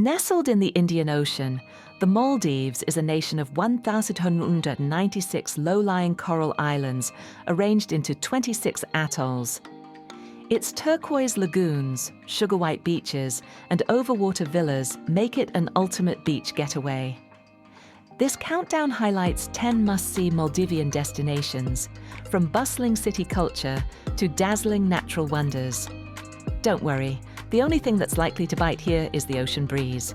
Nestled in the Indian Ocean, the Maldives is a nation of 1,196 low-lying coral islands arranged into 26 atolls. Its turquoise lagoons, sugar-white beaches, and overwater villas make it an ultimate beach getaway. This countdown highlights 10 must-see Maldivian destinations, from bustling city culture to dazzling natural wonders. Don't worry, the only thing that's likely to bite here is the ocean breeze.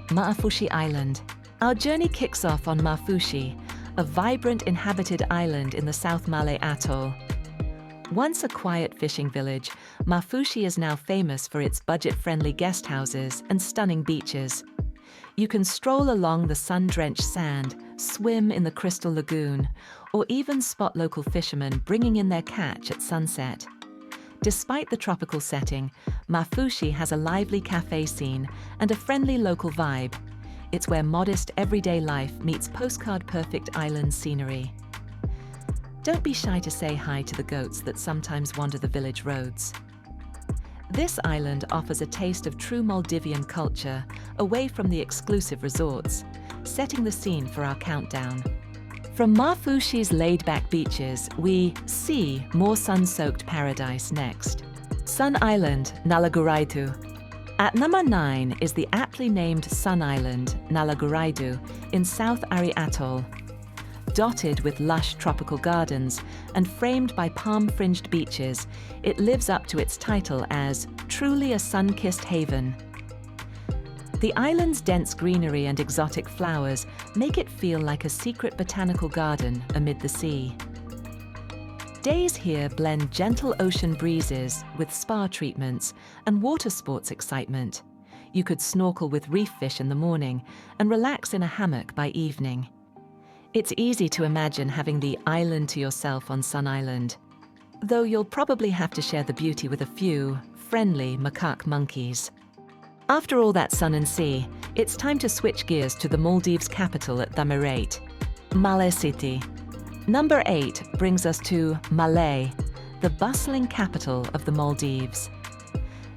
Maafushi Island. Our journey kicks off on Maafushi, a vibrant inhabited island in the South Malay Atoll. Once a quiet fishing village, Maafushi is now famous for its budget-friendly guest houses and stunning beaches. You can stroll along the sun-drenched sand, swim in the crystal lagoon, or even spot local fishermen bringing in their catch at sunset. Despite the tropical setting, Maafushi has a lively cafe scene and a friendly local vibe. It's where modest everyday life meets postcard-perfect island scenery. Don't be shy to say hi to the goats that sometimes wander the village roads. This island offers a taste of true Maldivian culture, away from the exclusive resorts, setting the scene for our countdown. From Maafushi's laid-back beaches, we see more sun-soaked paradise next. Sun Island, Nalaguraitu. At number 9 is the aptly named Sun Island, Nalaguraitu, in South Ari Atoll. Dotted with lush tropical gardens and framed by palm-fringed beaches, it lives up to its title as truly a sun-kissed haven. The island's dense greenery and exotic flowers make it feel like a secret botanical garden amid the sea. Days here blend gentle ocean breezes with spa treatments and water sports excitement. You could snorkel with reef fish in the morning and relax in a hammock by evening. It's easy to imagine having the island to yourself on Sun Island, though you'll probably have to share the beauty with a few friendly macaque monkeys. After all that sun and sea, it's time to switch gears to the Maldives capital at number 8, Malé City. Number 8 brings us to Malé, the bustling capital of the Maldives.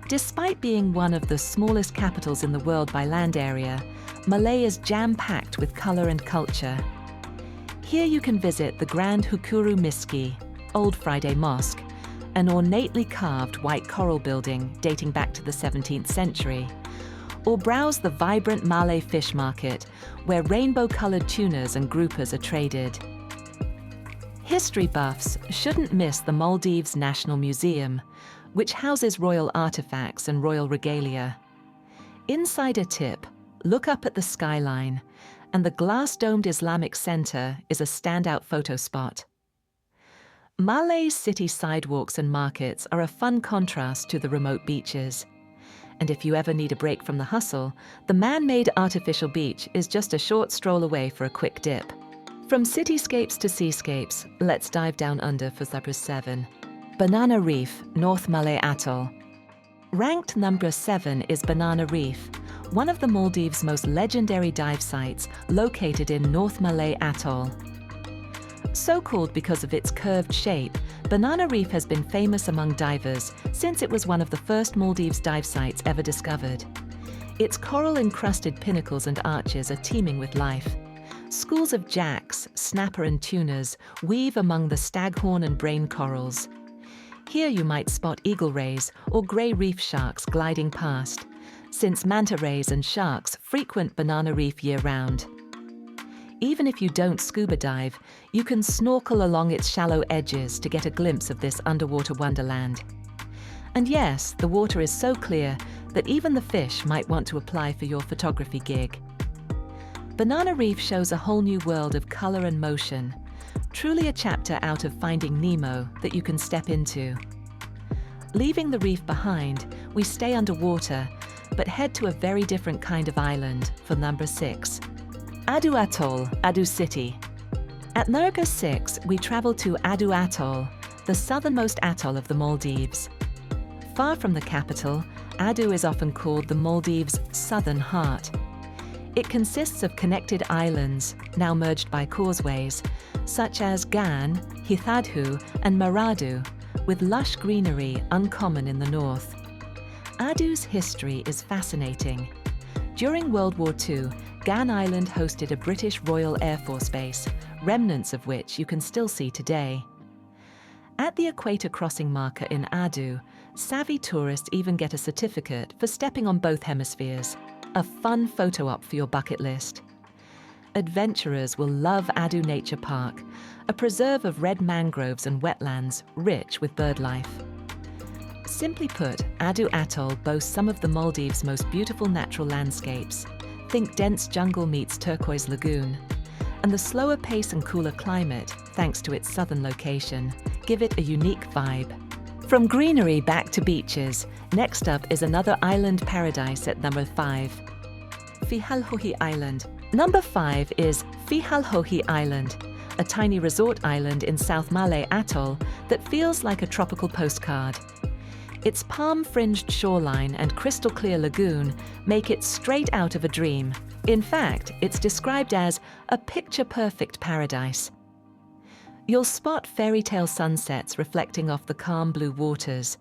Despite being one of the smallest capitals in the world by land area, Malé is jam-packed with color and culture. Here you can visit the Grand Hukuru Miski, Old Friday Mosque, an ornately carved white coral building dating back to the 17th century, or browse the vibrant Malay fish market, where rainbow-colored tunas and groupers are traded. History buffs shouldn't miss the Maldives National Museum, which houses royal artifacts and royal regalia. Inside a tip, look up at the skyline, and the glass-domed Islamic Center is a standout photo spot. Malay's city sidewalks and markets are a fun contrast to the remote beaches. And if you ever need a break from the hustle, the man-made artificial beach is just a short stroll away for a quick dip. From cityscapes to seascapes, let's dive down under for number 7. Banana Reef, North Malay Atoll. Ranked number 7 is Banana Reef, one of the Maldives' most legendary dive sites located in North Malay Atoll. So called because of its curved shape, Banana Reef has been famous among divers since it was one of the first Maldives dive sites ever discovered. Its coral-encrusted pinnacles and arches are teeming with life. Schools of jacks, snapper and tunas weave among the staghorn and brain corals. Here you might spot eagle rays or grey reef sharks gliding past, since manta rays and sharks frequent Banana Reef year-round. Even if you don't scuba dive, you can snorkel along its shallow edges to get a glimpse of this underwater wonderland. And yes, the water is so clear that even the fish might want to apply for your photography gig. Banana Reef shows a whole new world of color and motion, truly a chapter out of Finding Nemo that you can step into. Leaving the reef behind, we stay underwater, but head to a very different kind of island for number 6. Vaadhoo Atoll, Vaadhoo City. At number 6, we travel to Vaadhoo Atoll, the southernmost atoll of the Maldives. Far from the capital, Vaadhoo is often called the Maldives' southern heart. It consists of connected islands, now merged by causeways, such as Gan, Vaadhoo, and Vaadhoo, with lush greenery uncommon in the north. Vaadhoo's history is fascinating. During World War II, Gan Island hosted a British Royal Air Force base, remnants of which you can still see today. At the equator crossing marker in Vaadhoo, savvy tourists even get a certificate for stepping on both hemispheres, a fun photo op for your bucket list. Adventurers will love Vaadhoo Nature Park, a preserve of red mangroves and wetlands rich with bird life. Simply put, Vaadhoo Atoll boasts some of the Maldives' most beautiful natural landscapes. Think dense jungle meets turquoise lagoon. And the slower pace and cooler climate, thanks to its southern location, give it a unique vibe. From greenery back to beaches, next up is another island paradise at number 5. Fihalhohi Island. Number 5 is Fihalhohi Island, a tiny resort island in South Malay Atoll that feels like a tropical postcard. Its palm-fringed shoreline and crystal-clear lagoon make it straight out of a dream. In fact, it's described as a picture-perfect paradise. You'll spot fairy tale sunsets reflecting off the calm blue waters.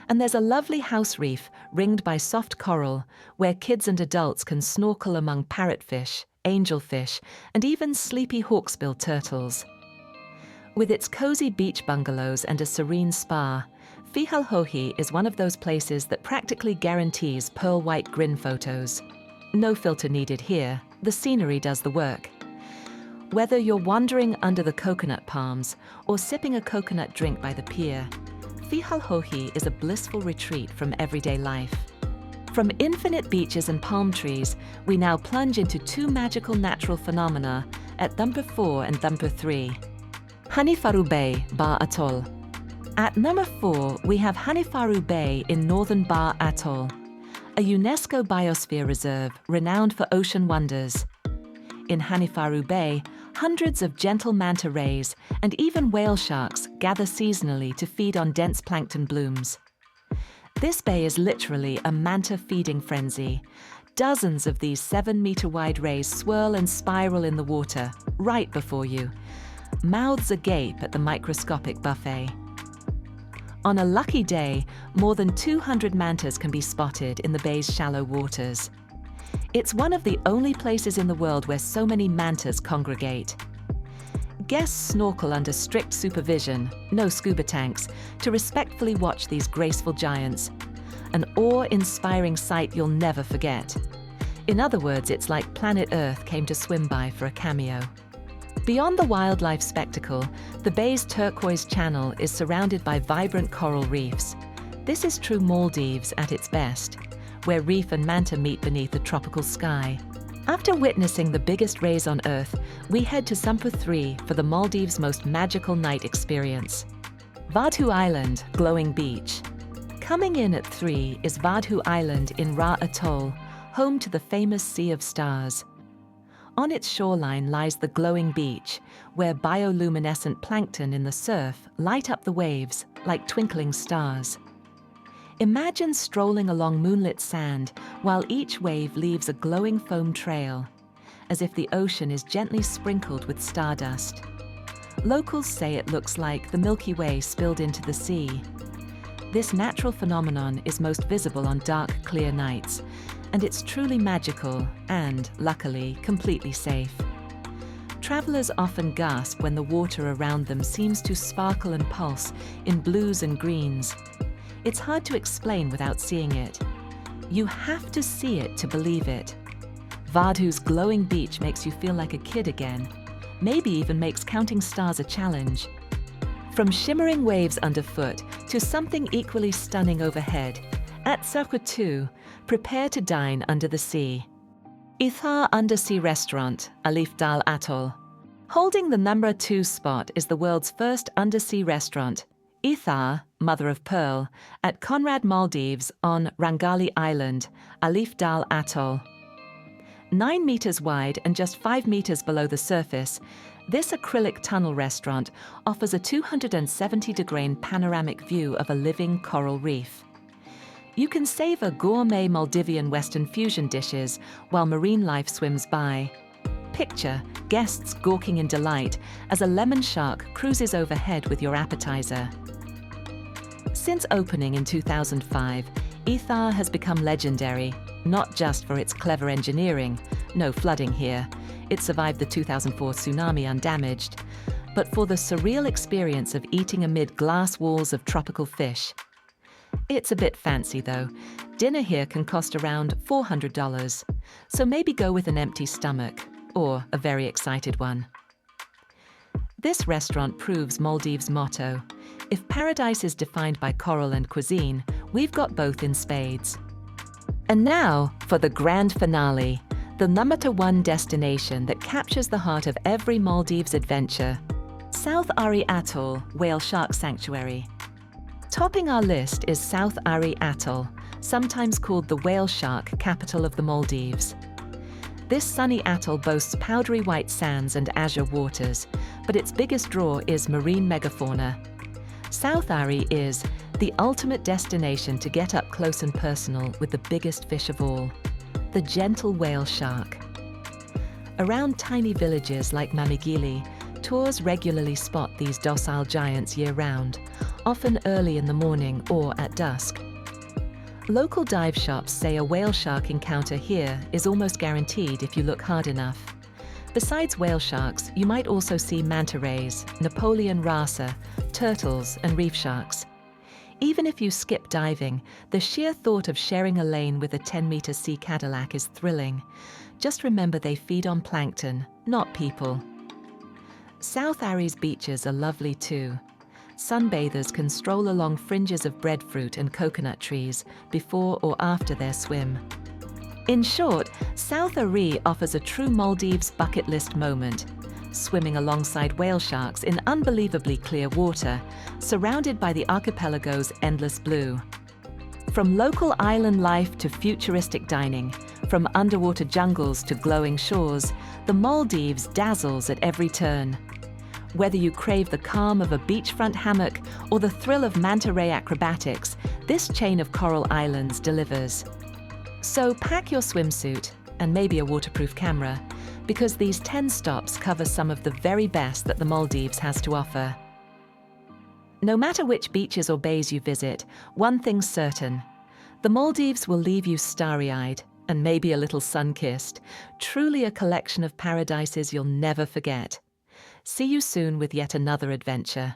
And there's a lovely house reef ringed by soft coral where kids and adults can snorkel among parrotfish, angelfish, and even sleepy hawksbill turtles. With its cozy beach bungalows and a serene spa, Fihalhohi is one of those places that practically guarantees pearl white grin photos. No filter needed here, the scenery does the work. Whether you're wandering under the coconut palms or sipping a coconut drink by the pier, Fihalhohi is a blissful retreat from everyday life. From infinite beaches and palm trees, we now plunge into two magical natural phenomena at number 4 and number 3. Hanifaru Bay, Ba Atoll. At number 4, we have Hanifaru Bay in northern Ba Atoll, a UNESCO Biosphere Reserve renowned for ocean wonders. In Hanifaru Bay, hundreds of gentle manta rays and even whale sharks gather seasonally to feed on dense plankton blooms. This bay is literally a manta feeding frenzy. Dozens of these 7-meter-wide rays swirl and spiral in the water, right before you. Mouths agape at the microscopic buffet. On a lucky day, more than 200 mantas can be spotted in the bay's shallow waters. It's one of the only places in the world where so many mantas congregate. Guests snorkel under strict supervision, no scuba tanks, to respectfully watch these graceful giants. An awe-inspiring sight you'll never forget. In other words, it's like planet Earth came to swim by for a cameo. Beyond the wildlife spectacle, the bay's turquoise channel is surrounded by vibrant coral reefs. This is true Maldives at its best, where reef and manta meet beneath a tropical sky. After witnessing the biggest rays on Earth, we head to number 3 for the Maldives' most magical night experience. Vaadhoo Island, glowing beach. Coming in at 3 is Vaadhoo Island in Ra Atoll, home to the famous Sea of Stars. On its shoreline lies the glowing beach, where bioluminescent plankton in the surf light up the waves like twinkling stars. Imagine strolling along moonlit sand while each wave leaves a glowing foam trail, as if the ocean is gently sprinkled with stardust. Locals say it looks like the Milky Way spilled into the sea. This natural phenomenon is most visible on dark, clear nights, and it's truly magical and, luckily, completely safe. Travelers often gasp when the water around them seems to sparkle and pulse in blues and greens. It's hard to explain without seeing it. You have to see it to believe it. Vaadhoo's glowing beach makes you feel like a kid again, maybe even makes counting stars a challenge. From shimmering waves underfoot to something equally stunning overhead, at Circuit 2, prepare to dine under the sea. Ithar Undersea Restaurant, Alif Dal Atoll. Holding the number 2 spot is the world's first undersea restaurant, Ithar, Mother of Pearl, at Conrad Maldives on Rangali Island, Alif Dal Atoll. 9 meters wide and just 5 meters below the surface, this acrylic tunnel restaurant offers a 270-degree panoramic view of a living coral reef. You can savor gourmet Maldivian Western fusion dishes while marine life swims by. Picture guests gawking in delight as a lemon shark cruises overhead with your appetizer. Since opening in 2005, Ithar has become legendary, not just for its clever engineering, no flooding here, it survived the 2004 tsunami undamaged, but for the surreal experience of eating amid glass walls of tropical fish. It's a bit fancy though. Dinner here can cost around $400, so maybe go with an empty stomach, or a very excited one. This restaurant proves Maldives' motto: if paradise is defined by coral and cuisine, we've got both in spades. And now for the grand finale, the #1 destination that captures the heart of every Maldives adventure: South Ari Atoll Whale Shark Sanctuary. Topping our list is South Ari Atoll, sometimes called the whale shark capital of the Maldives. This sunny atoll boasts powdery white sands and azure waters, but its biggest draw is marine megafauna. South Ari is the ultimate destination to get up close and personal with the biggest fish of all, the gentle whale shark. Around tiny villages like Mamigili, tours regularly spot these docile giants year-round, often early in the morning or at dusk. Local dive shops say a whale shark encounter here is almost guaranteed if you look hard enough. Besides whale sharks, you might also see manta rays, Napoleon rasa, turtles, and reef sharks. Even if you skip diving, the sheer thought of sharing a lane with a 10-meter sea Cadillac is thrilling. Just remember they feed on plankton, not people. South Ari's beaches are lovely too. Sunbathers can stroll along fringes of breadfruit and coconut trees before or after their swim. In short, South Ari offers a true Maldives bucket list moment, swimming alongside whale sharks in unbelievably clear water, surrounded by the archipelago's endless blue. From local island life to futuristic dining, from underwater jungles to glowing shores, the Maldives dazzles at every turn. Whether you crave the calm of a beachfront hammock or the thrill of manta ray acrobatics, this chain of coral islands delivers. So pack your swimsuit and maybe a waterproof camera, because these 10 stops cover some of the very best that the Maldives has to offer. No matter which beaches or bays you visit, one thing's certain: the Maldives will leave you starry-eyed and maybe a little sun-kissed, truly a collection of paradises you'll never forget. See you soon with yet another adventure.